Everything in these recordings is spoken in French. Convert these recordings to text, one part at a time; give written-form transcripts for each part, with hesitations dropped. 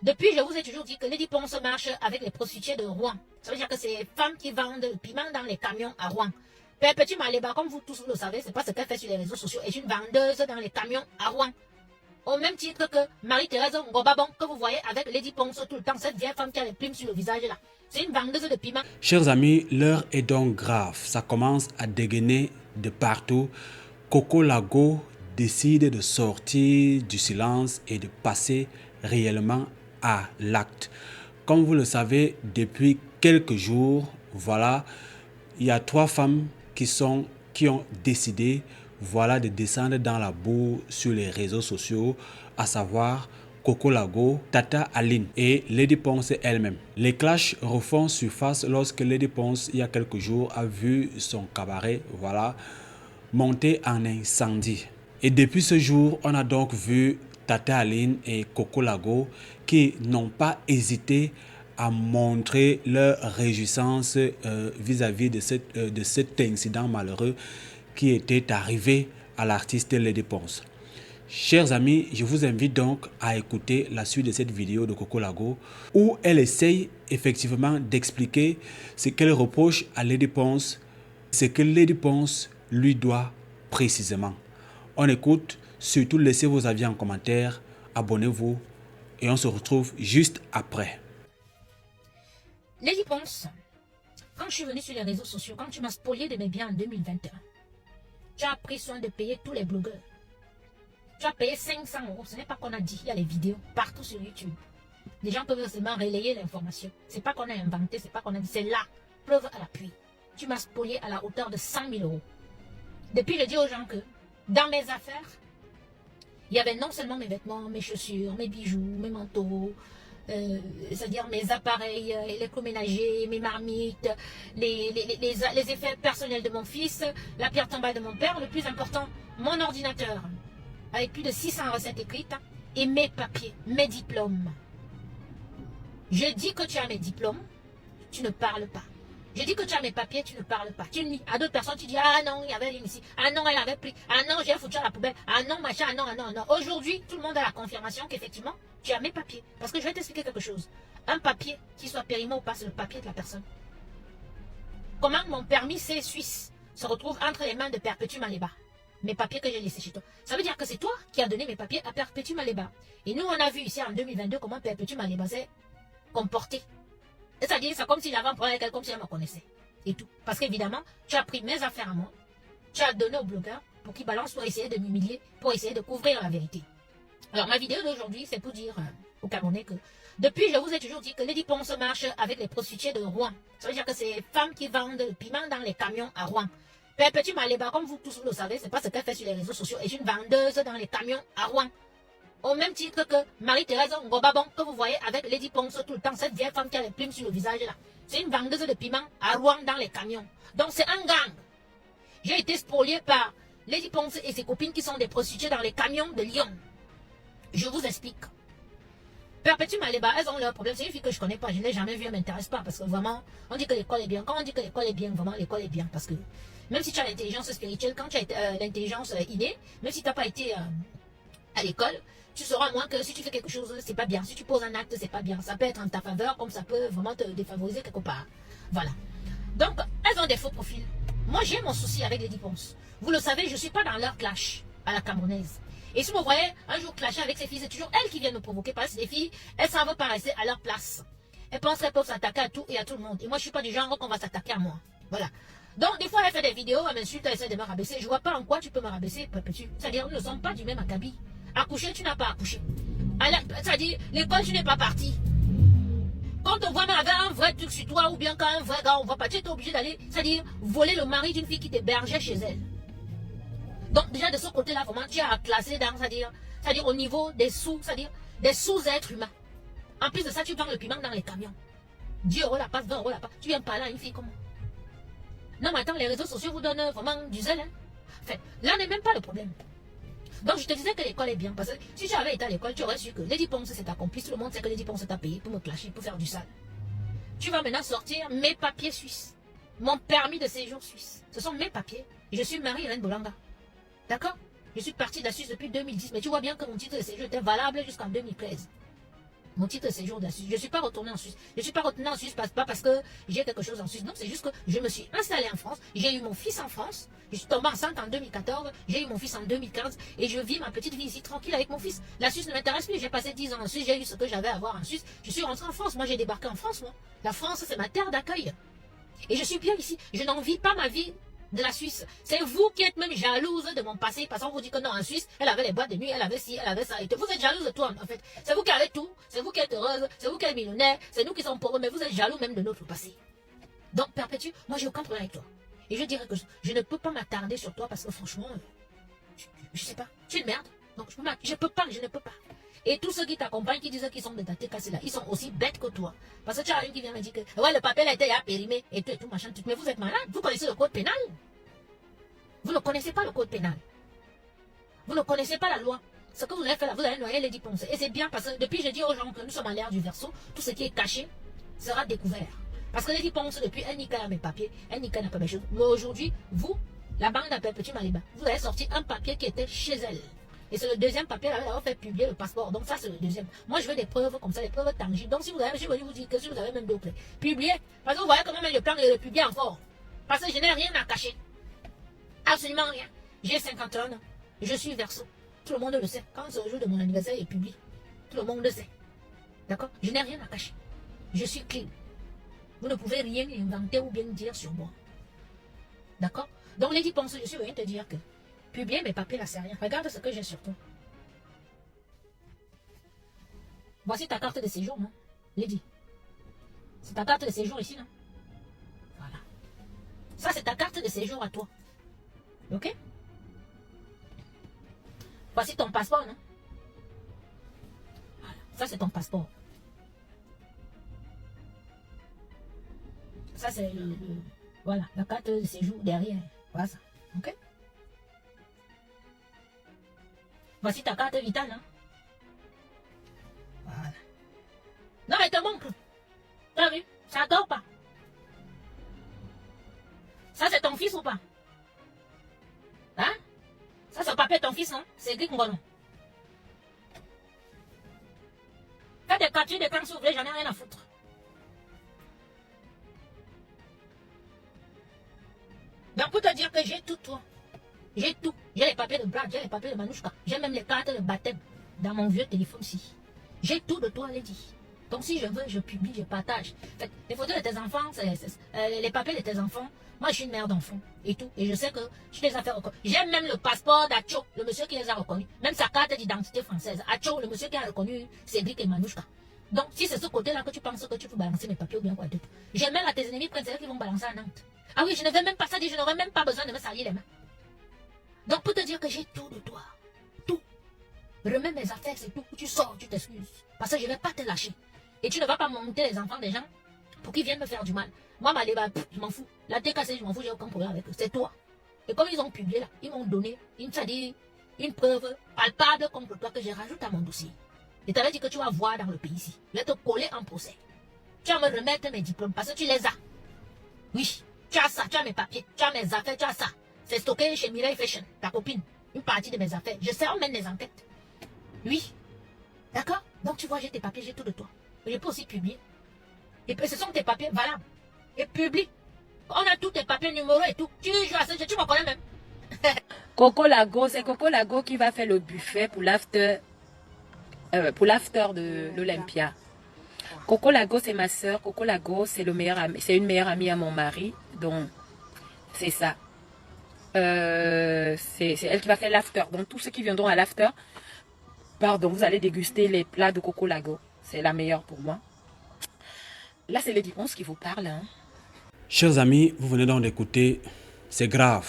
Depuis, je vous ai toujours dit que Lady Ponce marche avec les prostituées de Rouen. Ça veut dire que c'est les femmes qui vendent le piment dans les camions à Rouen. Perpétue Maléba, comme vous tous vous le savez, c'est pas ce qu'elle fait sur les réseaux sociaux, est une vendeuse dans les camions à Rouen. Au même titre que Marie-Thérèse Ngobabon, que vous voyez avec Lady Ponce tout le temps, cette vieille femme qui a les plumes sur le visage là. C'est une vendeuse de piment. Chers amis, l'heure est donc grave. Ça commence à dégainer de partout. Coco Lago décide de sortir du silence et de passer réellement à l'acte. Comme vous le savez, depuis quelques jours, voilà, il y a 3 femmes qui ont décidé, voilà, de descendre dans la boue sur les réseaux sociaux, à savoir Coco Lago, Tata Aline et Lady Ponce elle-même. Les clashs refont surface lorsque Lady Ponce, il y a quelques jours, a vu son cabaret, voilà, monter en incendie. Et depuis ce jour, on a donc vu Tata Aline et Coco Lago qui n'ont pas hésité à montrer leur réjouissance vis-à-vis de cet incident malheureux qui était arrivé à l'artiste Lady Ponce. Chers amis, je vous invite donc à écouter la suite de cette vidéo de Coco Lago où elle essaye effectivement d'expliquer ce qu'elle reproche à Lady Ponce, ce que Lady Ponce lui doit précisément. On écoute, surtout laissez vos avis en commentaire, abonnez-vous et on se retrouve juste après. Lady Ponce, quand je suis venue sur les réseaux sociaux, quand tu m'as spolié de mes biens en 2021, tu as pris soin de payer tous les blogueurs. Tu as payé 500 €. Ce n'est pas qu'on a dit, il y a les vidéos partout sur YouTube. Les gens peuvent seulement relayer l'information. C'est pas qu'on a inventé, c'est pas qu'on a dit, c'est là, preuve à l'appui. Tu m'as spolié à la hauteur de 100 000 €. Depuis, je dis aux gens que dans mes affaires, il y avait non seulement mes vêtements, mes chaussures, mes bijoux, mes manteaux, c'est-à-dire mes appareils électroménagers, mes marmites, les effets personnels de mon fils, la pierre tombale de mon père, le plus important, mon ordinateur, avec plus de 600 recettes écrites, et mes papiers, mes diplômes. Je dis que tu as mes diplômes, tu ne parles pas. Je dis que tu as mes papiers, tu ne parles pas. Tu dis à d'autres personnes, tu dis, ah non, il y avait une ici, ah non, elle avait pris, ah non, j'ai foutu à la poubelle, ah non, machin, ah non, ah non, ah non. Aujourd'hui, tout le monde a la confirmation qu'effectivement, tu as mes papiers. Parce que je vais t'expliquer quelque chose. Un papier, qui soit périmé ou pas, c'est le papier de la personne. Comment mon permis C suisse se retrouve entre les mains de Perpétue Maléba? Mes papiers que j'ai laissés chez toi. Ça veut dire que c'est toi qui as donné mes papiers à Perpétue Maléba. Et nous, on a vu ici en 2022 comment Perpétue Maléba s'est comporté. C'est-à-dire, c'est comme s'il avait un problème avec elle, comme si elle me connaissait. Et tout. Parce qu'évidemment, tu as pris mes affaires à moi. Tu as donné au blogueur pour qu'il balance, pour essayer de m'humilier, pour essayer de couvrir la vérité. Alors, ma vidéo d'aujourd'hui, c'est pour dire aux Camerounais que depuis, je vous ai toujours dit que Lady Ponce marche avec les prostituées de Rouen. Ça veut dire que c'est les femmes qui vendent le piment dans les camions à Rouen. Perpétue Maléba, comme vous tous vous le savez, c'est pas ce qu'elle fait sur les réseaux sociaux, est une vendeuse dans les camions à Rouen. Au même titre que Marie-Thérèse Ngobabon, que vous voyez avec Lady Ponce tout le temps, cette vieille femme qui a les plumes sur le visage là. C'est une vendeuse de piment à Rouen dans les camions. Donc c'est un gang. J'ai été spolié par Lady Ponce et ses copines qui sont des prostituées dans les camions de Lyon. Je vous explique. Perpétue Maléba, elles ont leurs problèmes. C'est une fille que je connais pas, je n'ai jamais vue, elle ne m'intéresse pas. Parce que vraiment, on dit que l'école est bien. Quand on dit que l'école est bien, vraiment l'école est bien. Parce que même si tu as l'intelligence spirituelle, quand tu as l'intelligence innée, même si tu n'as pas été à l'école, tu sauras moins que si tu fais quelque chose, c'est pas bien. Si tu poses un acte, c'est pas bien. Ça peut être en ta faveur, comme ça peut vraiment te défavoriser quelque part. Voilà. Donc, elles ont des faux profils. Moi, j'ai mon souci avec Lady Ponce. Vous le savez, je ne suis pas dans leur clash à la camerounaise. Et si vous voyez un jour clasher avec ses filles, c'est toujours elles qui viennent me provoquer. Parce que les filles, elles s'en vont pas rester à leur place. Elles pensent qu'elles peuvent s'attaquer à tout et à tout le monde. Et moi, je ne suis pas du genre qu'on va s'attaquer à moi. Voilà. Donc, des fois, elle fait des vidéos, elle m'insulte, elle essaie de me rabaisser. Je ne vois pas en quoi tu peux me rabaisser, Perpétue. C'est-à-dire, nous ne sommes pas du même acabit. Accoucher, tu n'as pas accouché. C'est-à-dire, l'école, tu n'es pas parti. Quand on voit même avec un vrai truc sur toi, ou bien quand un vrai gars, on voit pas, tu es obligé d'aller, c'est-à-dire, voler le mari d'une fille qui t'hébergeait chez elle. Donc, déjà, de ce côté-là, vraiment, tu as classé dans, c'est-à-dire au niveau des sous, c'est-à-dire, des sous-êtres humains. En plus de ça, tu vends le piment dans les camions. 10 € la passe, 20 € la passe. Tu viens parler à une fille comment? Non, mais attends, les réseaux sociaux vous donnent vraiment du zèle, hein. Enfin, là n'est même pas le problème. Donc, je te disais que l'école est bien. Parce que si tu avais été à l'école, tu aurais su que Lady Ponce, c'est ta complice. Tout le monde sait que Lady Ponce t'a payé pour me clasher, pour faire du sale. Tu vas maintenant sortir mes papiers suisses. Mon permis de séjour suisse. Ce sont mes papiers. Et je suis Marie-Hélène Bolanga. D'accord? Je suis partie de la Suisse depuis 2010. Mais tu vois bien que mon titre de séjour était valable jusqu'en 2013. mon titre de séjour de la Suisse. Je ne suis pas retournée en Suisse. Je ne suis pas retournée en Suisse pas parce que j'ai quelque chose en Suisse. Non, c'est juste que je me suis installée en France. J'ai eu mon fils en France. Je suis tombée enceinte en 2014. J'ai eu mon fils en 2015. Et je vis ma petite vie ici tranquille avec mon fils. La Suisse ne m'intéresse plus. J'ai passé 10 ans en Suisse. J'ai eu ce que j'avais à voir en Suisse. Je suis rentrée en France. Moi, j'ai débarqué en France. Moi. La France, c'est ma terre d'accueil. Et je suis bien ici. Je n'envie pas ma vie de la Suisse. C'est vous qui êtes même jalouse de mon passé parce qu'on vous dit que non, en Suisse, elle avait les boîtes de nuit, elle avait ci, elle avait ça. Et vous êtes jalouse de tout en fait. C'est vous qui avez tout, c'est vous qui êtes heureuse, c'est vous qui êtes millionnaire, c'est nous qui sommes pauvres, mais vous êtes jaloux même de notre passé. Donc, Perpétue, moi j'ai aucun problème avec toi. Et je dirais que je ne peux pas m'attarder sur toi parce que franchement, je sais pas, tu es une merde. Donc, je ne peux pas. Et tous ceux qui t'accompagnent, qui disent qu'ils sont de ta tête cassée là, ils sont aussi bêtes que toi. Parce que tu as une qui vient me dire que ouais, le papier a été périmé et tout machin. Mais vous êtes malade, vous connaissez le code pénal. Vous ne connaissez pas le code pénal. Vous ne connaissez pas la loi. Ce que vous avez fait là, vous allez noyer Lady Ponce. Et c'est bien parce que depuis je dis aux gens que nous sommes à l'ère du Verseau, tout ce qui est caché sera découvert. Parce que Lady Ponce, depuis, elle n'y a mes papiers, elle n'y a pas mes choses. Mais aujourd'hui, vous, la banque d'appel Petit Maliba, vous avez sorti un papier qui était chez elle. Et c'est le deuxième papier, là, elle a fait publier le passeport. Donc ça, c'est le deuxième. Moi, je veux des preuves comme ça, des preuves tangibles. Donc si vous avez, je vais vous dire que si vous avez même d'autres, publiez. Parce que vous voyez comment même le plan est publié encore. Parce que je n'ai rien à cacher. Absolument rien. J'ai 51 ans. Je suis Verseau. Tout le monde le sait. Quand c'est le jour de mon anniversaire, il est publié. Tout le monde le sait. D'accord? Je n'ai rien à cacher. Je suis clean. Vous ne pouvez rien inventer ou bien dire sur moi. D'accord? Donc, Lady Ponce, je suis venu te dire que publier mes papiers là, c'est rien. Regarde ce que j'ai sur toi. Voici ta carte de séjour, non? Lady. C'est ta carte de séjour ici, non? Voilà. Ça, c'est ta carte de séjour à toi. Ok? Voici ton passeport, non? Voilà. Ça, c'est ton passeport. Ça, c'est voilà, la carte de séjour derrière. Voilà ça. Ok? Voici ta carte vitale, hein? Voilà. Non, mais te montre. Tu as vu? Ça dort pas. Ça, c'est ton fils ou pas? Hein? Ça, c'est le papier de ton fils, hein? C'est écrit Ngono. Faites des captures d'écran si vous voulez, j'en ai rien à foutre. Donc, pour te dire que j'ai tout, toi. J'ai tout. J'ai les papiers de Brad, j'ai les papiers de Manouchka. J'ai même les cartes de baptême dans mon vieux téléphone-ci. J'ai tout de toi, Lady. Donc, si je veux, je publie, je partage. Fait, les photos de tes enfants, les papiers de tes enfants. Moi, je suis une mère d'enfant et tout. Et je sais que je les ai fait reconnaître. J'ai même le passeport d'Acho, le monsieur qui les a reconnus. Même sa carte d'identité française. Acho, le monsieur qui a reconnu Cédric et Manouchka. Donc, si c'est ce côté-là que tu penses que tu peux balancer mes papiers ou bien quoi d'autre, j'ai même à tes ennemis principaux qui vont balancer à Nantes. Ah oui, je ne vais même pas ça dire, je n'aurai même pas besoin de me salir les mains. Donc, pour te dire que j'ai tout de toi. Tout. Remets mes affaires, c'est tout. Tu sors, tu t'excuses. Parce que je ne vais pas te lâcher. Et tu ne vas pas monter les enfants des gens pour qu'ils viennent me faire du mal. Moi, ma débat, je m'en fous. La TKC, je m'en fous, j'ai aucun problème avec eux. C'est toi. Et comme ils ont publié là, ils m'ont donné une preuve palpable contre toi que je rajoute à mon dossier. Et tu avais dit que tu vas voir dans le pays ici. Je vais te coller en procès. Tu vas me remettre mes diplômes parce que tu les as. Oui, tu as ça, tu as mes papiers, tu as mes affaires, tu as ça. C'est stocké chez Mireille Fashion, ta copine. Une partie de mes affaires. Je sais, on mène les enquêtes. Oui. D'accord? Donc tu vois, j'ai tes papiers, j'ai tout de toi. Je peux aussi publier. Et puis ce sont tes papiers valables. Et publie. On a tous tes papiers, numéros et tout. Tu joues à ça, tu me connais même. Coco Lago, c'est Coco Lago qui va faire le buffet pour l'after de l'Olympia. Coco Lago, c'est ma soeur. Coco Lago, c'est une meilleure amie à mon mari. Donc, c'est ça. C'est elle qui va faire l'after. Donc, tous ceux qui viendront à l'after, pardon, vous allez déguster les plats de Coco Lago. C'est la meilleure pour moi. Là, c'est Lady Ponce qui vous parle. Hein. Chers amis, vous venez donc d'écouter, c'est grave.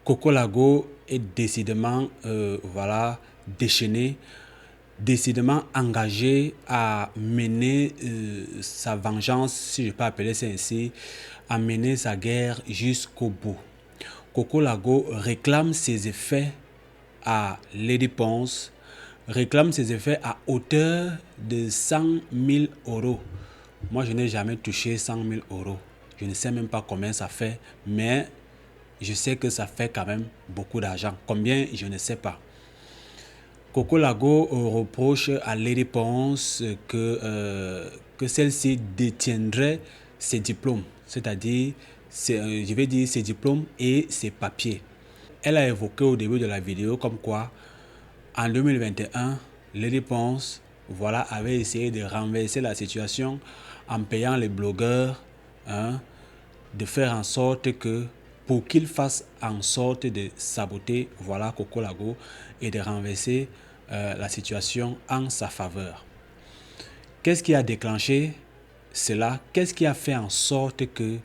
Coco Lago est décidément, déchaîné, décidément engagé à mener sa vengeance, si je peux appeler ça ainsi, à mener sa guerre jusqu'au bout. Coco Lago réclame ses effets à Lady Ponce, réclame ses effets à hauteur de 100 000 euros. Moi, je n'ai jamais touché 100 000 euros. Je ne sais même pas combien ça fait, mais je sais que ça fait quand même beaucoup d'argent. Combien, je ne sais pas. Coco Lago reproche à Lady Ponce que celle-ci détiendrait ses diplômes, c'est-à-dire, je vais dire ses diplômes et ses papiers. Elle a évoqué au début de la vidéo comme quoi, en 2021, Lady Ponce, voilà, avait essayé de renverser la situation en payant les blogueurs, de faire en sorte que, pour qu'ils fassent en sorte de saboter, voilà, Coco Lago et de renverser la situation en sa faveur. Qu'est-ce qui a déclenché cela? Qu'est-ce qui a fait en sorte que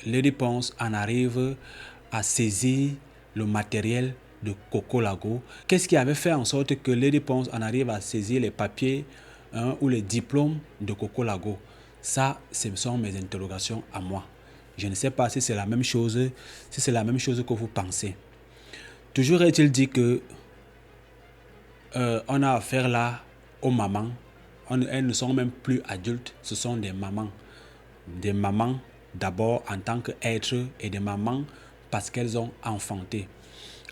Lady Ponce en arrive à saisir le matériel de Coco Lago? Qu'est-ce qui avait fait en sorte que Lady Ponce en arrive à saisir les papiers ou les diplômes de Coco Lago? Ça, ce sont mes interrogations à moi. Je ne sais pas si c'est la même chose, si c'est la même chose que vous pensez. Toujours est-il dit que on a affaire là aux mamans. Elles ne sont même plus adultes, ce sont des mamans. Des mamans d'abord en tant qu'êtres et des mamans parce qu'elles ont enfanté.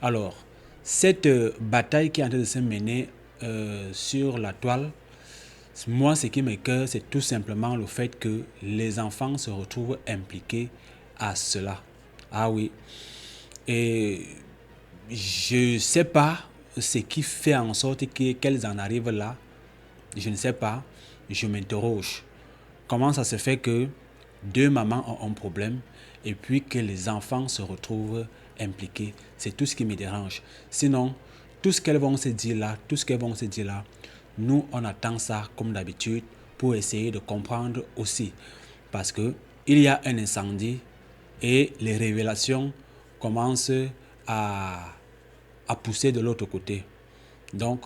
Alors, cette bataille qui est en train de se mener sur la toile, moi, ce qui m'écoeure, c'est tout simplement le fait que les enfants se retrouvent impliqués à cela. Ah oui. Et je ne sais pas ce qui fait en sorte qu'elles en arrivent là. Je ne sais pas. Je m'interroge. Comment ça se fait que deux mamans ont un problème et puis que les enfants se retrouvent impliqués? C'est tout ce qui me dérange. Sinon, tout ce qu'elles vont se dire là, nous, on attend ça comme d'habitude pour essayer de comprendre aussi. Parce que il y a un incendie et les révélations commencent à pousser de l'autre côté. Donc,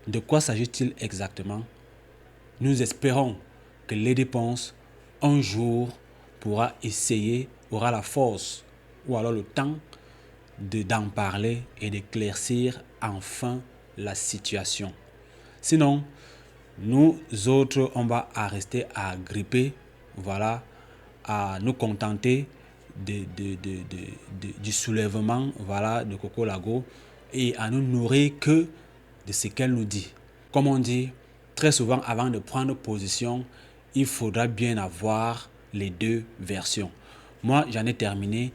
de quoi s'agit-il exactement? Nous espérons que Lady Ponce, un jour, aura la force ou alors le temps d'en parler et d'éclaircir enfin la situation. Sinon, nous autres, on va rester à gripper, voilà, à nous contenter du soulèvement, voilà, de Coco Lago et à nous nourrir que de ce qu'elle nous dit. Comme on dit, très souvent, avant de prendre position, il faudra bien avoir les deux versions. Moi, j'en ai terminé.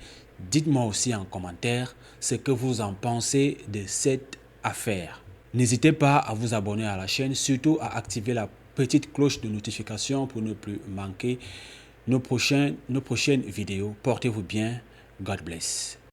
Dites-moi aussi en commentaire ce que vous en pensez de cette affaire. N'hésitez pas à vous abonner à la chaîne, surtout à activer la petite cloche de notification pour ne plus manquer nos prochaines vidéos. Portez-vous bien. God bless.